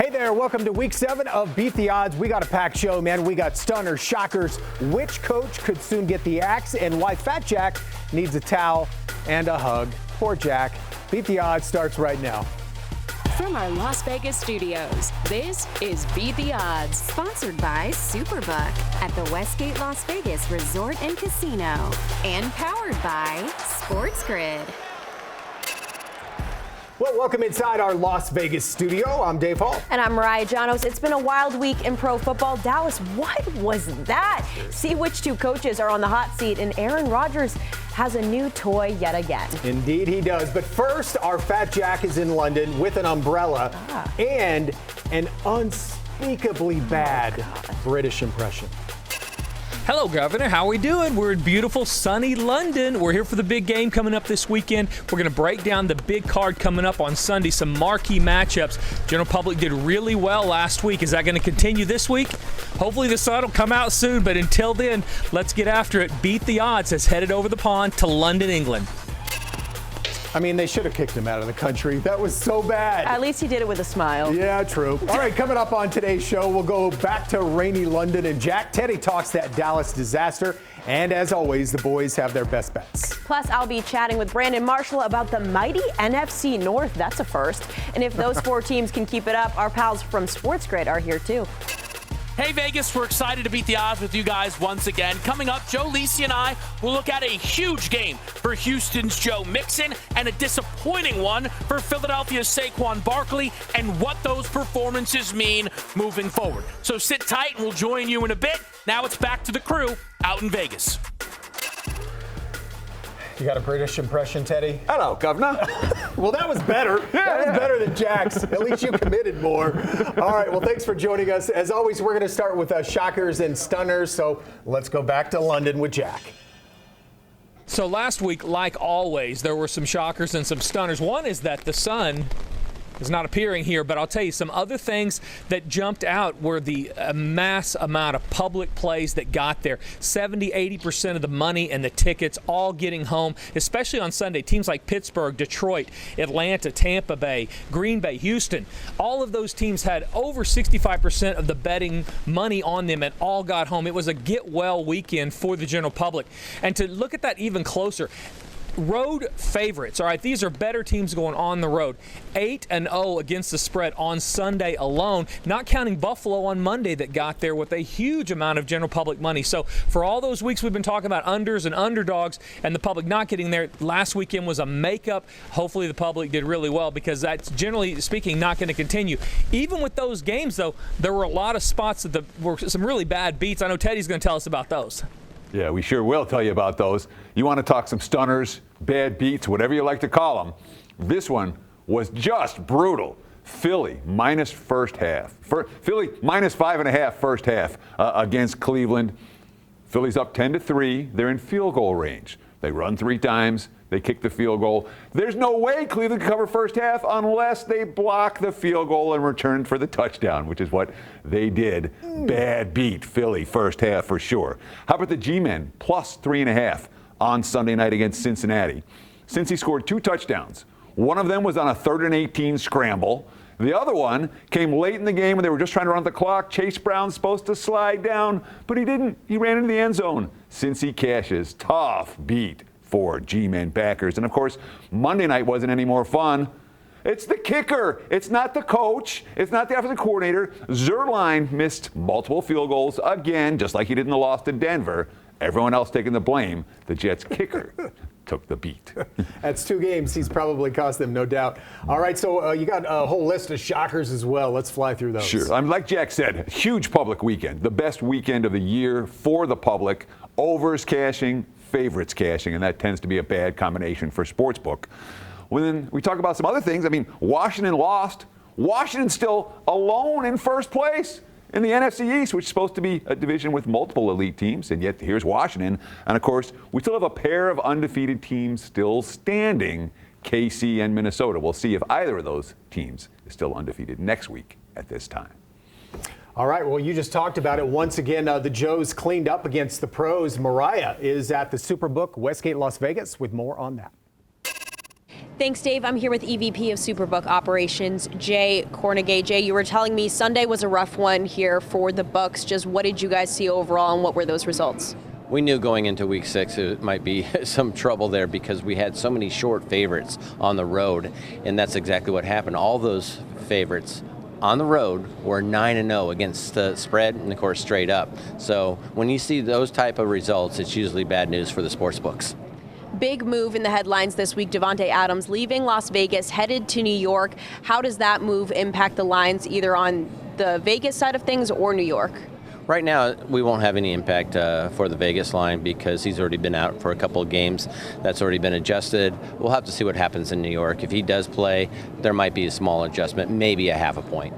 Hey there, welcome to week 7 of Beat the Odds. We got a packed show, man. We got stunners, shockers, which coach could soon get the axe, and why Fat Jack needs a towel and a hug. Poor Jack. Beat the Odds starts right now. From our Las Vegas studios, this is Beat the Odds, sponsored by Superbook at the Westgate Las Vegas Resort and Casino, and powered by Sports Grid. Well, welcome inside our Las Vegas studio. I'm Dave Hall. And I'm Mariah Janos. It's been a wild week in pro football. Dallas, what was that? See which two coaches are on the hot seat, and Aaron Rodgers has a new toy yet again. Indeed he does. But first, our Fat Jack is in London with an umbrella and an unspeakably bad British impression. Hello, Governor. How are we doing? We're in beautiful, sunny London. We're here for the big game coming up this weekend. We're going to break down the big card coming up on Sunday, some marquee matchups. General Public did really well last week. Is that going to continue this week? Hopefully the sun will come out soon, but until then, let's get after it. Beat the Odds has headed over the pond to London, England. I mean, they should have kicked him out of the country. That was so bad. At least he did it with a smile. Yeah, true. All right, coming up on today's show, we'll go back to rainy London, and Jack Teddy talks that Dallas disaster. And as always, the boys have their best bets. Plus, I'll be chatting with Brandon Marshall about the mighty NFC North. That's a first. And if those 4 teams can keep it up, our pals from Sports Grid are here too. Hey Vegas, we're excited to beat the odds with you guys once again. Coming up, Joe Lisi and I will look at a huge game for Houston's Joe Mixon and a disappointing one for Philadelphia's Saquon Barkley and what those performances mean moving forward. So sit tight and we'll join you in a bit. Now it's back to the crew out in Vegas. You got a British impression, Teddy? Hello, Governor. Well, that was better. That was better than Jack's. At least you committed more. All right, well, thanks for joining us. As always, we're going to start with shockers and stunners, so let's go back to London with Jack. So last week, like always, there were some shockers and some stunners. One is that the sun is not appearing here, but I'll tell you some other things that jumped out were the mass amount of public plays that got there. 70-80% of the money and the tickets all getting home, especially on Sunday. Teams like Pittsburgh, Detroit, Atlanta, Tampa Bay, Green Bay, Houston, all of those teams had over 65% of the betting money on them and all got home. It was a get well weekend for the general public. And to look at that even closer, road favorites, all right, these are better teams going on the road. 8-0 against the spread on Sunday alone, not counting Buffalo on Monday that got there with a huge amount of general public money. So for all those weeks we've been talking about unders and underdogs and the public not getting there, last weekend was a makeup. Hopefully the public did really well because that's, generally speaking, not going to continue. Even with those games, though, there were a lot of spots that were some really bad beats. I know Teddy's going to tell us about those. Yeah, we sure will tell you about those. You want to talk some stunners, bad beats, whatever you like to call them. This one was just brutal. Philly minus first half. Philly minus 5.5 first half against Cleveland. Philly's up 10-3. They're in field goal range. They run 3 times. They kick the field goal. There's no way Cleveland can cover first half unless they block the field goal and return for the touchdown, which is what they did. Bad beat, Philly first half for sure. How about the G-Men plus 3.5 on Sunday night against Cincinnati? Cincy scored 2 touchdowns. One of them was on a 3rd and 18 scramble. The other one came late in the game when they were just trying to run the clock. Chase Brown's supposed to slide down, but he didn't. He ran into the end zone. Cincy cashes. Tough beat for G-Men backers. And, of course, Monday night wasn't any more fun. It's the kicker. It's not the coach. It's not the offensive coordinator. Zuerlein missed multiple field goals again, just like he did in the loss to Denver. Everyone else taking the blame. The Jets' kicker took the beat. That's 2 games he's probably cost them, no doubt. All right, so you got a whole list of shockers as well. Let's fly through those. Sure. Like Jack said, huge public weekend. The best weekend of the year for the public. Overs cashing, favorites cashing, and that tends to be a bad combination for Sportsbook. When we talk about some other things, I mean, Washington lost. Washington's still alone in first place in the NFC East, which is supposed to be a division with multiple elite teams, and yet here's Washington. And, of course, we still have a pair of undefeated teams still standing, KC and Minnesota. We'll see if either of those teams is still undefeated next week at this time. All right, well, you just talked about it. Once again, the Joes cleaned up against the pros. Mariah is at the Superbook, Westgate, Las Vegas, with more on that. Thanks, Dave. I'm here with EVP of Superbook Operations, Jay Kornegay. Jay, you were telling me Sunday was a rough one here for the books. Just what did you guys see overall, and what were those results? We knew going into week 6 it might be some trouble there because we had so many short favorites on the road, and that's exactly what happened. All those favorites on the road were 9-0 against the spread and, of course, straight up. So when you see those type of results, it's usually bad news for the sports books. Big move in the headlines this week. Davante Adams leaving Las Vegas, headed to New York. How does that move impact the lines, either on the Vegas side of things or New York? Right now, we won't have any impact for the Vegas line because he's already been out for a couple of games. That's already been adjusted. We'll have to see what happens in New York. If he does play, there might be a small adjustment, maybe a half a point.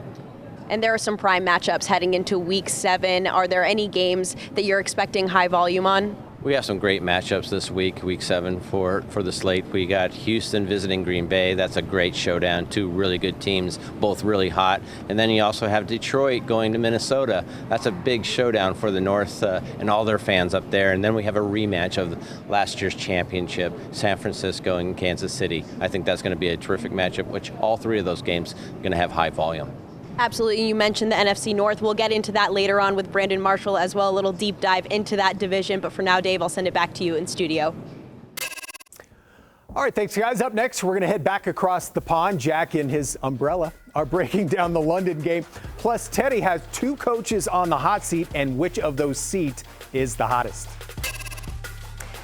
And there are some prime matchups heading into week 7. Are there any games that you're expecting high volume on? We have some great matchups this week 7 for the slate. We got Houston visiting Green Bay. That's a great showdown. 2 really good teams, both really hot. And then you also have Detroit going to Minnesota. That's a big showdown for the North and all their fans up there. And then we have a rematch of last year's championship, San Francisco and Kansas City. I think that's going to be a terrific matchup, which all 3 of those games are going to have high volume. Absolutely. You mentioned the NFC North. We'll get into that later on with Brandon Marshall as well, a little deep dive into that division. But for now, Dave, I'll send it back to you in studio. All right, thanks, guys. Up next, we're going to head back across the pond. Jack and his umbrella are breaking down the London game. Plus, Teddy has 2 coaches on the hot seat, and which of those seats is the hottest?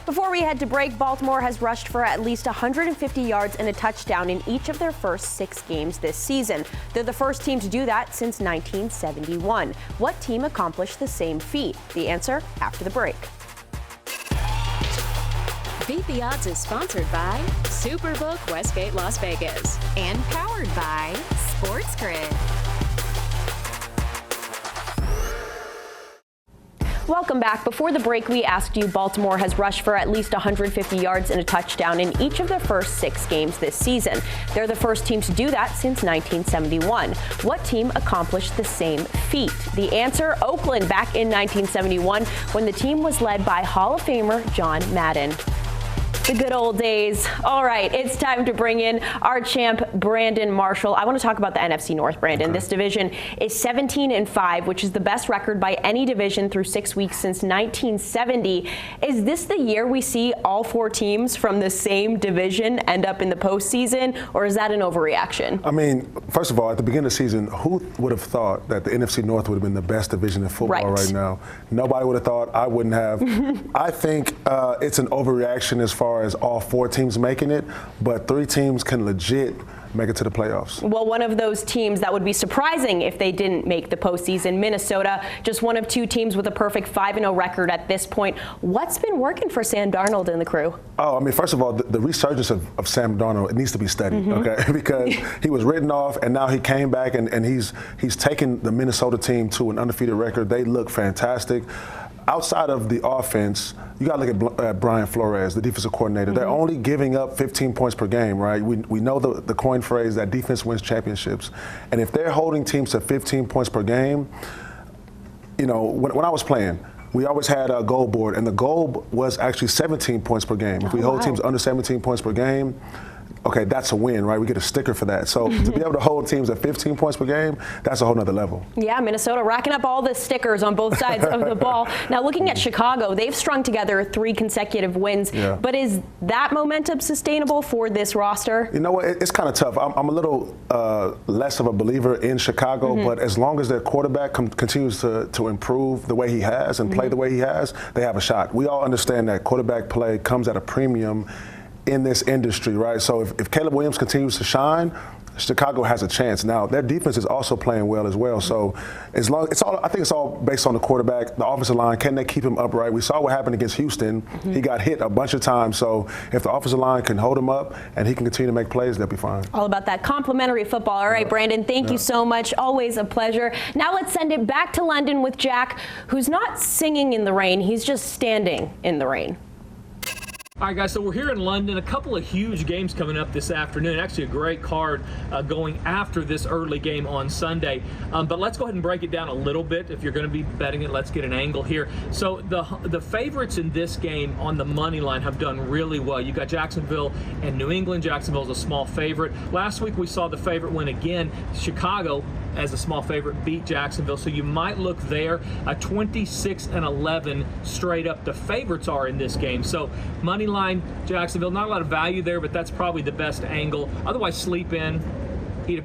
Before we head to break, Baltimore has rushed for at least 150 yards and a touchdown in each of their first 6 games this season. They're the first team to do that since 1971. What team accomplished the same feat? The answer after the break. Beat the Odds is sponsored by Superbook Westgate Las Vegas and powered by Sports Grid. Welcome back. Before the break, we asked you Baltimore has rushed for at least 150 yards and a touchdown in each of their first 6 games this season. They're the first team to do that since 1971. What team accomplished the same feat? The answer, Oakland, back in 1971 when the team was led by Hall of Famer John Madden. The good old days. All right, it's time to bring in our champ, Brandon Marshall. I want to talk about the NFC North, Brandon. Okay. This division is 17-5, which is the best record by any division through 6 weeks since 1970. Is this the year we see all 4 teams from the same division end up in the postseason, or is that an overreaction? I mean, first of all, at the beginning of the season, who would have thought that the NFC North would have been the best division in football right now? Nobody would have thought. I wouldn't have. I think it's an overreaction as far as all 4 teams making it, but 3 teams can legit make it to the playoffs. Well, one of those teams that would be surprising if they didn't make the postseason, Minnesota, just one of 2 teams with a perfect 5-0 record at this point. What's been working for Sam Darnold and the crew? Oh, I mean, first of all, the resurgence of Sam Darnold, it needs to be studied, okay? Because he was written off, and now he came back, and he's taken the Minnesota team to an undefeated record. They look fantastic. Outside of the offense, you got to look at Brian Flores, the defensive coordinator. They're only giving up 15 points per game, right? We know the coin phrase that defense wins championships. And if they're holding teams to 15 points per game, you know, when I was playing, we always had a goal board, and the goal was actually 17 points per game. If we hold teams under 17 points per game, okay, that's a win, right? We get a sticker for that. So to be able to hold teams at 15 points per game, that's a whole nother level. Yeah, Minnesota racking up all the stickers on both sides of the ball. Now, looking at Chicago, they've strung together 3 consecutive wins. Yeah. But is that momentum sustainable for this roster? You know what? It's kind of tough. I'm a little less of a believer in Chicago, but as long as their quarterback continues to improve the way he has and play the way he has, they have a shot. We all understand that quarterback play comes at a premium in this industry, right? So if Caleb Williams continues to shine, Chicago has a chance. Now, their defense is also playing well as well. So I think it's all based on the quarterback, the offensive line. Can they keep him upright? We saw what happened against Houston. He got hit a bunch of times. So if the offensive line can hold him up and he can continue to make plays, they'll be fine. All about that complimentary football. All right, Brandon, thank you so much. Always a pleasure. Now let's send it back to London with Jack, who's not singing in the rain. He's just standing in the rain. All right, guys, so we're here in London. A couple of huge games coming up this afternoon. Actually, a great card going after this early game on Sunday. But let's go ahead and break it down a little bit. If you're going to be betting it, let's get an angle here. So the favorites in this game on the money line have done really well. You got Jacksonville and New England. Jacksonville's a small favorite. Last week we saw the favorite win again. Chicago, as a small favorite, beat Jacksonville. So you might look there. 26-11 straight up the favorites are in this game. So money line, Jacksonville, not a lot of value there, but that's probably the best angle. Otherwise, sleep in,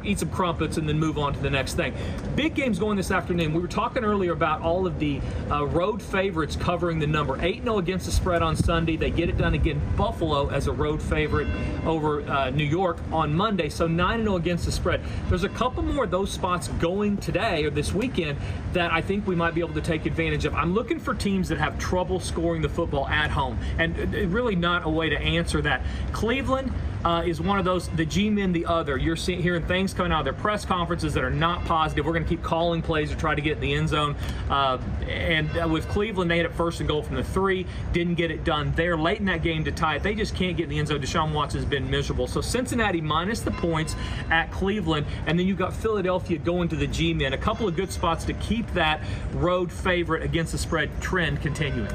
eat some crumpets, and then move on to the next thing. Big games going this afternoon. We were talking earlier about all of the road favorites covering the number. 8-0 against the spread on Sunday. They get it done again. Buffalo as a road favorite over New York on Monday. So 9-0 against the spread. There's a couple more of those spots going today or this weekend that I think we might be able to take advantage of. I'm looking for teams that have trouble scoring the football at home, and really not a way to answer that. Cleveland is one of those, the G-men the other. You're hearing things coming out of their press conferences that are not positive. We're going to keep calling plays to try to get in the end zone. And with Cleveland, they had it 1st and goal from the 3. Didn't get it done there. Late in that game to tie it. They just can't get in the end zone. Deshaun Watson has been miserable. So Cincinnati minus the points at Cleveland. And then you've got Philadelphia going to the G-men. A couple of good spots to keep that road favorite against the spread trend continuing.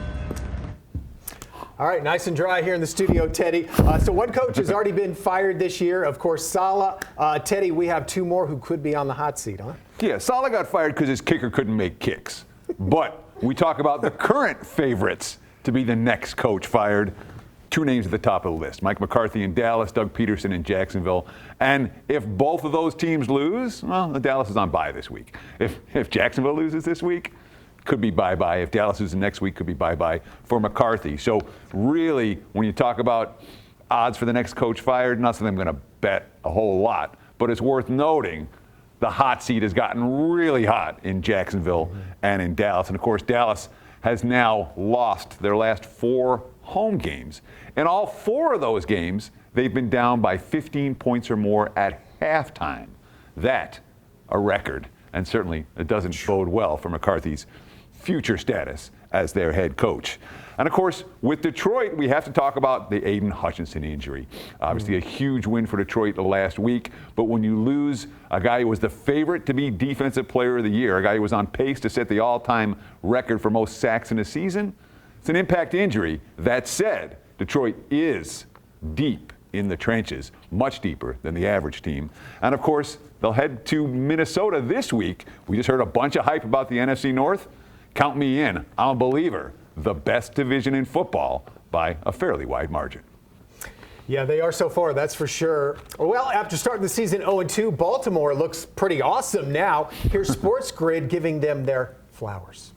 All right, nice and dry here in the studio, Teddy. So one coach has already been fired this year. Of course, Saleh. Teddy, we have 2 more who could be on the hot seat, huh? Yeah, Saleh got fired because his kicker couldn't make kicks. But we talk about the current favorites to be the next coach fired. 2 names at the top of the list. Mike McCarthy in Dallas, Doug Peterson in Jacksonville. And if both of those teams lose, well, Dallas is on bye this week. If Jacksonville loses this week, could be bye-bye. If Dallas loses next week, could be bye-bye for McCarthy. So really, when you talk about odds for the next coach fired, not something I'm going to bet a whole lot, but it's worth noting the hot seat has gotten really hot in Jacksonville and in Dallas. And of course, Dallas has now lost their last 4 home games. In all 4 of those games, they've been down by 15 points or more at halftime. That, a record. And certainly it doesn't bode well for McCarthy's future status as their head coach. And of course, with Detroit, we have to talk about the Aiden Hutchinson injury. Obviously a huge win for Detroit last week, but when you lose a guy who was the favorite to be Defensive Player of the Year, a guy who was on pace to set the all-time record for most sacks in a season, it's an impact injury. That said, Detroit is deep in the trenches, much deeper than the average team. And of course, they'll head to Minnesota this week. We just heard a bunch of hype about the NFC North. Count me in. I'm a believer. The best division in football by a fairly wide margin. Yeah, they are so far, that's for sure. Well, after starting the season 0-2, Baltimore looks pretty awesome now. Here's Sports Grid giving them their flowers.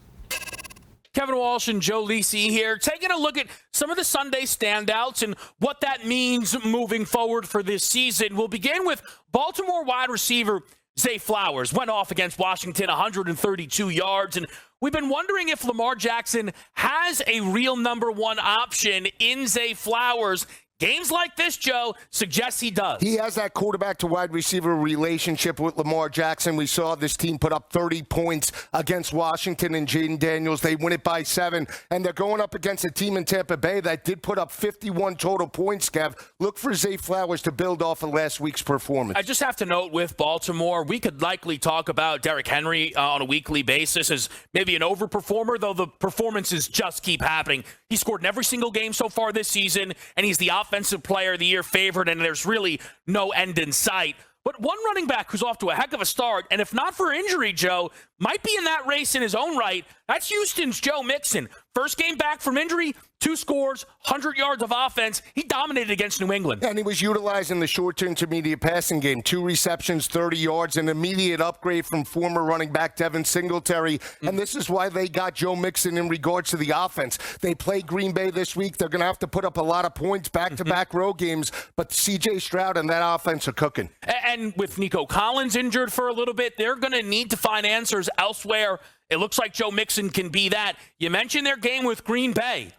Kevin Walsh and Joe Lisi here, taking a look at some of the Sunday standouts and what that means moving forward for this season. We'll begin with Baltimore wide receiver Zay Flowers. Went off against Washington, 132 yards. And we've been wondering if Lamar Jackson has a real number 1 option in Zay Flowers. Games like this, Joe, suggests he does. He has that quarterback to wide receiver relationship with Lamar Jackson. We saw this team put up 30 points against Washington and Jaden Daniels. They win it by 7, and they're going up against a team in Tampa Bay that did put up 51 total points, Kev. Look for Zay Flowers to build off of last week's performance. I just have to note with Baltimore, we could likely talk about Derrick Henry on a weekly basis as maybe an overperformer, though the performances just keep happening. He scored in every single game so far this season, and he's the Offensive Player of the Year favorite, and there's really no end in sight. But one running back who's off to a heck of a start, and if not for injury, Joe, might be in that race in his own right. That's Houston's Joe Mixon. First game back from injury, 2 scores, 100 yards of offense. He dominated against New England. And he was utilized in the short to intermediate passing game. 2 receptions, 30 yards, an immediate upgrade from former running back Devin Singletary. And this is why they got Joe Mixon in regards to the offense. They play Green Bay this week. They're going to have to put up a lot of points back-to-back road games. But C.J. Stroud and that offense are cooking. And with Nico Collins injured for a little bit, they're going to need to find answers elsewhere. It looks like Joe Mixon can be that. You mentioned their game with Green Bay.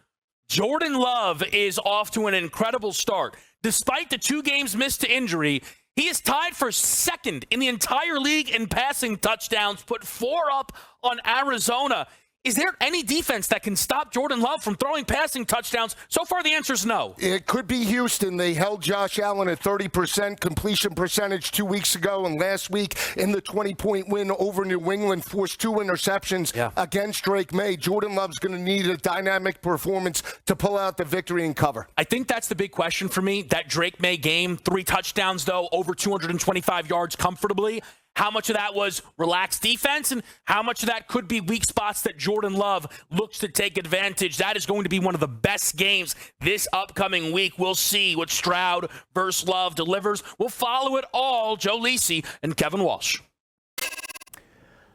Jordan Love is off to an incredible start. Despite the 2 games missed to injury, he is tied for 2nd in the entire league in passing touchdowns, put 4 up on Arizona. Is there any defense that can stop Jordan Love from throwing passing touchdowns? So far, the answer is no. It could be Houston. They held Josh Allen at 30% completion percentage 2 weeks ago, and last week in the 20-point win over New England, forced 2 interceptions against Drake May. Jordan Love's going to need a dynamic performance to pull out the victory and cover. I think that's the big question for me. That Drake May game, 3 touchdowns, though, over 225 yards comfortably. How much of that was relaxed defense, and how much of that could be weak spots that Jordan Love looks to take advantage? That is going to be one of the best games this upcoming week. We'll see what Stroud versus Love delivers. We'll follow it all. Joe Lisi and Kevin Walsh.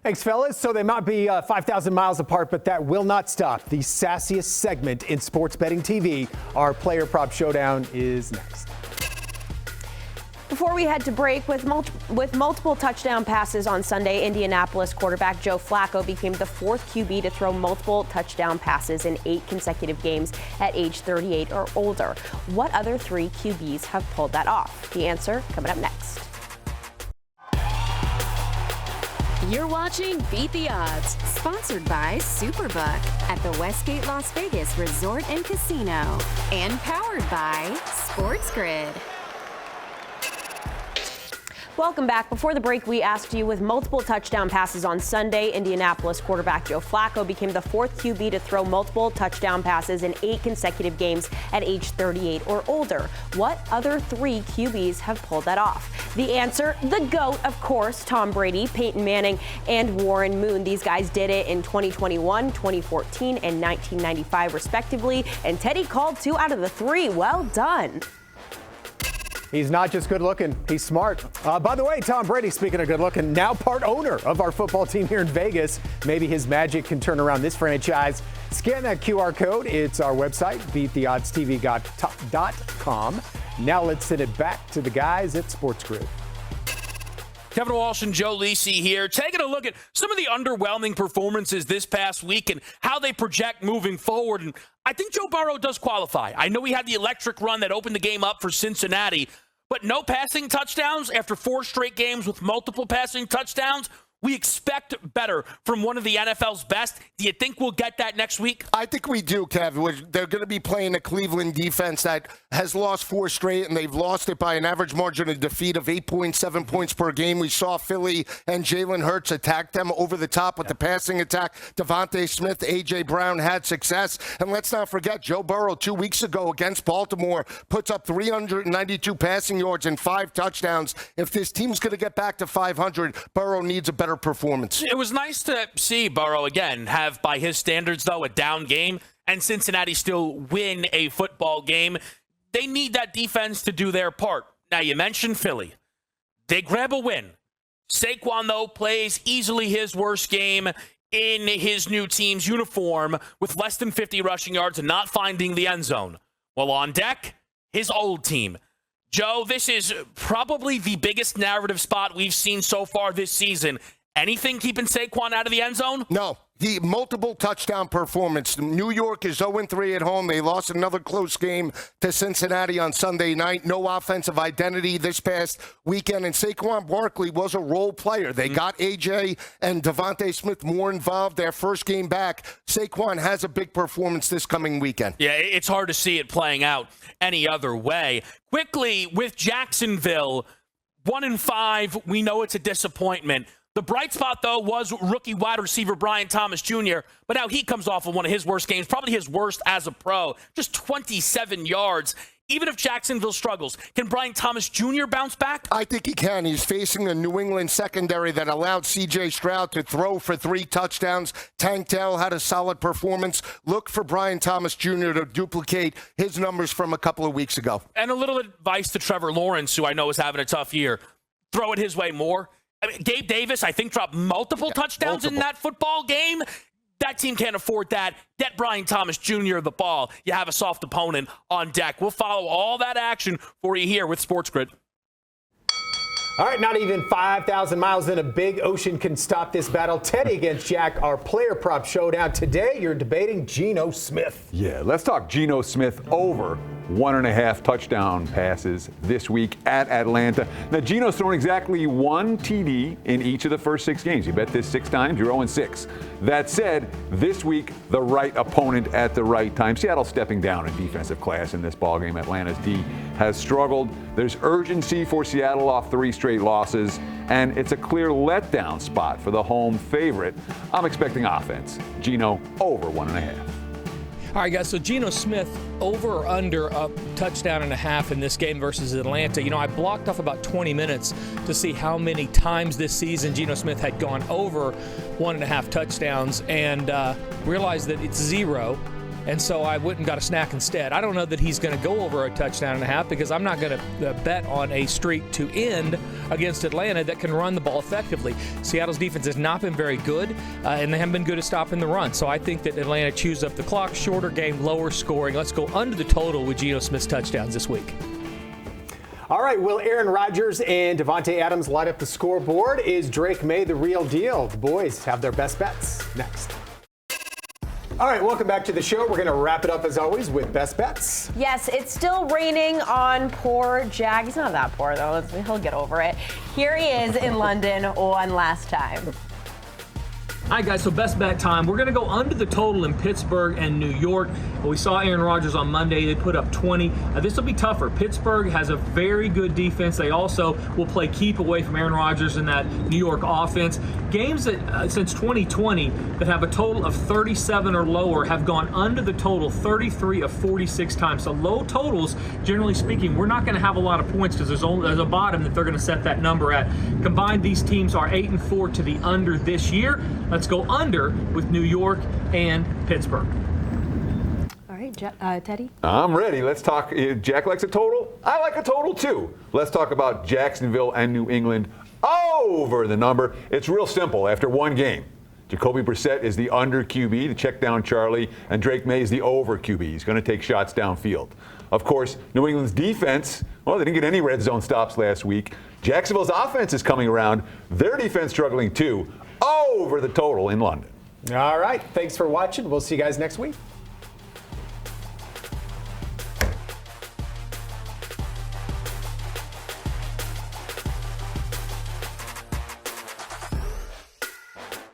Thanks, fellas. So they might be 5,000 miles apart, but that will not stop the sassiest segment in sports betting TV. Our player prop showdown is next. Before we head to break, with multiple touchdown passes on Sunday, Indianapolis quarterback Joe Flacco became the 4th QB to throw multiple touchdown passes in 8 consecutive games at age 38 or older. What other 3 QBs have pulled that off? The answer coming up next. You're watching Beat the Odds, sponsored by Superbook at the Westgate Las Vegas Resort and Casino, and powered by SportsGrid. Welcome back. Before the break, we asked you, with multiple touchdown passes on Sunday, Indianapolis quarterback Joe Flacco became the 4th QB to throw multiple touchdown passes in 8 consecutive games at age 38 or older. What other 3 QBs have pulled that off? The answer, the GOAT, of course, Tom Brady, Peyton Manning, and Warren Moon. These guys did it in 2021, 2014, and 1995, respectively, and Teddy called 2 out of the 3. Well done. He's not just good looking, he's smart. By the way, Tom Brady, speaking of good looking, now part owner of our football team here in Vegas. Maybe his magic can turn around this franchise. Scan that QR code. It's our website, beattheoddstv.com. Now let's send it back to the guys at SportsGrid. Kevin Walsh and Joe Lisi here, taking a look at some of the underwhelming performances this past week and how they project moving forward. And I think Joe Burrow does qualify. I know he had the electric run that opened the game up for Cincinnati, but no passing touchdowns after 4 straight games with multiple passing touchdowns. We expect better from one of the NFL's best. Do you think we'll get that next week? I think we do, Kev. They're going to be playing a Cleveland defense that has lost 4 straight, and they've lost it by an average margin of defeat of 8.7 points per game. We saw Philly and Jalen Hurts attack them over the top with the passing attack. Devontae Smith, A.J. Brown had success. And let's not forget, Joe Burrow 2 weeks ago against Baltimore puts up 392 passing yards and 5 touchdowns. If this team's going to get back to 500, Burrow needs a better performance. It was nice to see Burrow again have, by his standards, though, a down game, and Cincinnati still win a football game. They need that defense to do their part. Now, you mentioned Philly. They grab a win. Saquon, though, plays easily his worst game in his new team's uniform with less than 50 rushing yards and not finding the end zone. Well, on deck, his old team. Joe, this is probably the biggest narrative spot we've seen so far this season. Anything keeping Saquon out of the end zone? No. The multiple touchdown performance. New York is 0-3 at home. They lost another close game to Cincinnati on Sunday night. No offensive identity this past weekend. And Saquon Barkley was a role player. They got A.J. and Devontae Smith more involved their first game back. Saquon has a big performance this coming weekend. Yeah, it's hard to see it playing out any other way. Quickly, with Jacksonville, 1-5, we know it's a disappointment. The bright spot, though, was rookie wide receiver Brian Thomas Jr., but now he comes off of one of his worst games, probably his worst as a pro, just 27 yards. Even if Jacksonville struggles, can Brian Thomas Jr. bounce back? I think he can. He's facing a New England secondary that allowed C.J. Stroud to throw for 3 touchdowns. Tank Dell had a solid performance. Look for Brian Thomas Jr. to duplicate his numbers from a couple of weeks ago. And a little advice to Trevor Lawrence, who I know is having a tough year. Throw it his way more. I mean, Gabe Davis, I think, dropped multiple touchdowns in that football game. That team can't afford that. Get Brian Thomas Jr. the ball. You have a soft opponent on deck. We'll follow all that action for you here with SportsGrid. All right, not even 5,000 miles in a big ocean can stop this battle. Teddy against Jack, our player prop showdown. Today, you're debating Geno Smith. Yeah, let's talk Geno Smith over 1.5 touchdown passes this week at Atlanta. Now, Geno's thrown exactly 1 TD in each of the first 6 games. You bet this 6 times, you're 0-6. That said, this week, the right opponent at the right time. Seattle stepping down in defensive class in this ballgame. Atlanta's D has struggled. There's urgency for Seattle off 3 straight losses, and it's a clear letdown spot for the home favorite. I'm expecting offense. Geno over 1.5. All right, guys, so Geno Smith over or under a touchdown and a half in this game versus Atlanta. You know, I blocked off about 20 minutes to see how many times this season Geno Smith had gone over 1.5 touchdowns and realized that it's 0. And so I went and got a snack instead. I don't know that he's going to go over a touchdown and a half because I'm not going to bet on a streak to end against Atlanta that can run the ball effectively. Seattle's defense has not been very good, and they haven't been good at stopping the run. So I think that Atlanta chews up the clock, shorter game, lower scoring. Let's go under the total with Geno Smith's touchdowns this week. All right, will Aaron Rodgers and Davante Adams light up the scoreboard? Is Drake May the real deal? The boys have their best bets next. All right, welcome back to the show. We're going to wrap it up, as always, with best bets. Yes, it's still raining on poor Jack. He's not that poor, though. He'll get over it. Here he is in London one last time. All right, guys, so best bet time. We're going to go under the total in Pittsburgh and New York. We saw Aaron Rodgers on Monday. They put up 20. This will be tougher. Pittsburgh has a very good defense. They also will play keep away from Aaron Rodgers in that New York offense. Games that since 2020 that have a total of 37 or lower have gone under the total 33 of 46 times. So low totals, generally speaking, we're not going to have a lot of points because there's a bottom that they're going to set that number at. Combined, these teams are 8-4 to the under this year. Let's go under with New York and Pittsburgh. All right, Teddy? I'm ready. Let's talk. Jack likes a total. I like a total, too. Let's talk about Jacksonville and New England over the number. It's real simple. After one game, Jacoby Brissett is the under QB, the check down Charlie, and Drake May is the over QB. He's going to take shots downfield. Of course, New England's defense, well, they didn't get any red zone stops last week. Jacksonville's offense is coming around. Their defense struggling, too. Over the total in London. All right. Thanks for watching. We'll see you guys next week.